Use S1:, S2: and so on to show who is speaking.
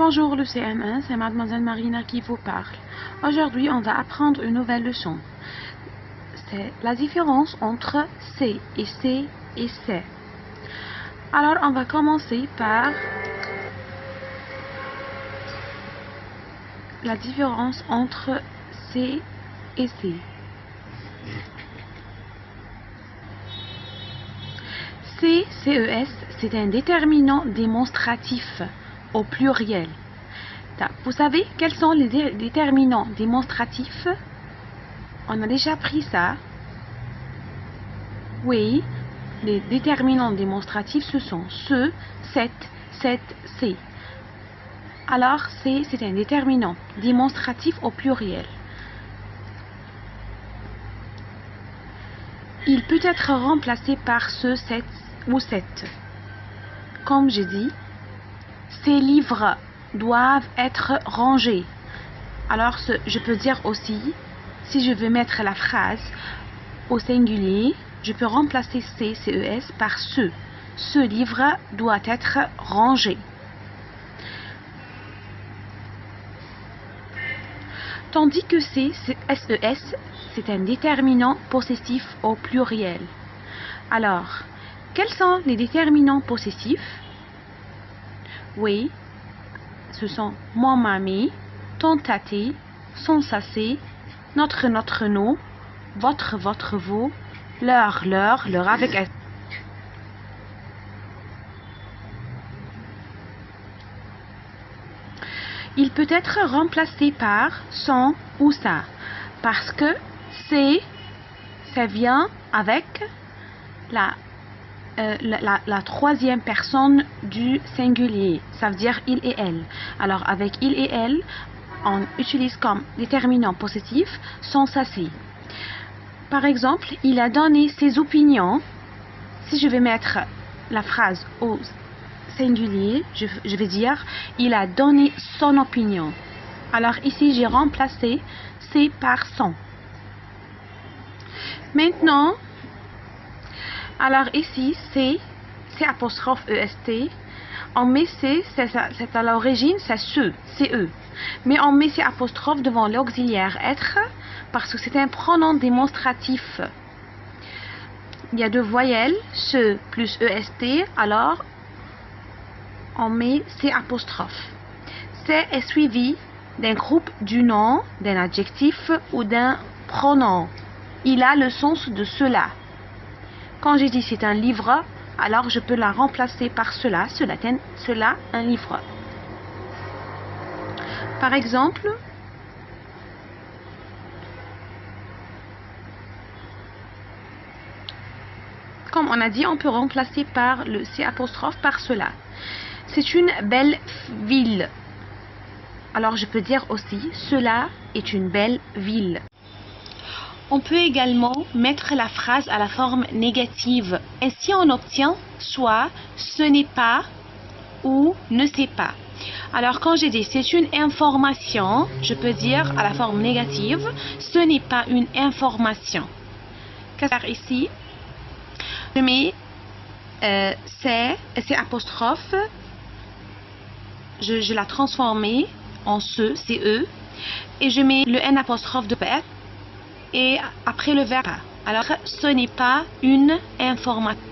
S1: Bonjour le CM1, c'est Mademoiselle Marina qui vous parle. Aujourd'hui, on va apprendre une nouvelle leçon. C'est la différence entre C et C et C. Alors, on va commencer par la différence entre C et C. C, CES, c'est un déterminant démonstratif au pluriel. Vous savez quels sont les déterminants démonstratifs? On a déjà pris ça. Oui, les déterminants démonstratifs, ce sont ce, cette, C. Alors, C, c'est un déterminant démonstratif au pluriel. Il peut être remplacé par ce, cette ou cette. Comme j'ai dit, ces livres doivent être rangés. Alors, je peux dire aussi, si je veux mettre la phrase au singulier, je peux remplacer C, CES par ce. Ce livre doit être rangé. Tandis que C, SES, c'est un déterminant possessif au pluriel. Alors, quels sont les déterminants possessifs? Oui, ce sont mon mamie, ton tati, son sacé, notre nous, votre vous, leur avec S. Il peut être remplacé par son ou sa, parce que c'est, ça vient avec la troisième personne du singulier, ça veut dire il et elle. Alors avec il et elle, on utilise comme déterminant possessif son sacé. Par exemple, il a donné ses opinions. Si je vais mettre la phrase au singulier, je vais dire il a donné son opinion. Alors ici j'ai remplacé c'est par son. Maintenant, alors ici, c'est apostrophe EST. On met C, c'est à l'origine, c'est ce, c'est eux. Mais on met C apostrophe devant l'auxiliaire être parce que c'est un pronom démonstratif. Il y a deux voyelles, ce plus EST, alors on met C apostrophe. C est suivi d'un groupe du nom, d'un adjectif ou d'un pronom. Il a le sens de cela. Quand j'ai dit c'est un livre, alors je peux la remplacer par cela, un livre. Par exemple, comme on a dit, on peut remplacer par le C apostrophe par cela. C'est une belle ville. Alors je peux dire aussi, cela est une belle ville. On peut également mettre la phrase à la forme négative. Ainsi, on obtient soit ce n'est pas ou ne sait pas. Alors, quand j'ai dit c'est une information, je peux dire à la forme négative, ce n'est pas une information. Qu'est-ce que ici? Je mets c'est apostrophe. Je la transforme en ce, c'est eux. Et je mets le N apostrophe de verbe. Et après le verbe. Alors, ce n'est pas une information.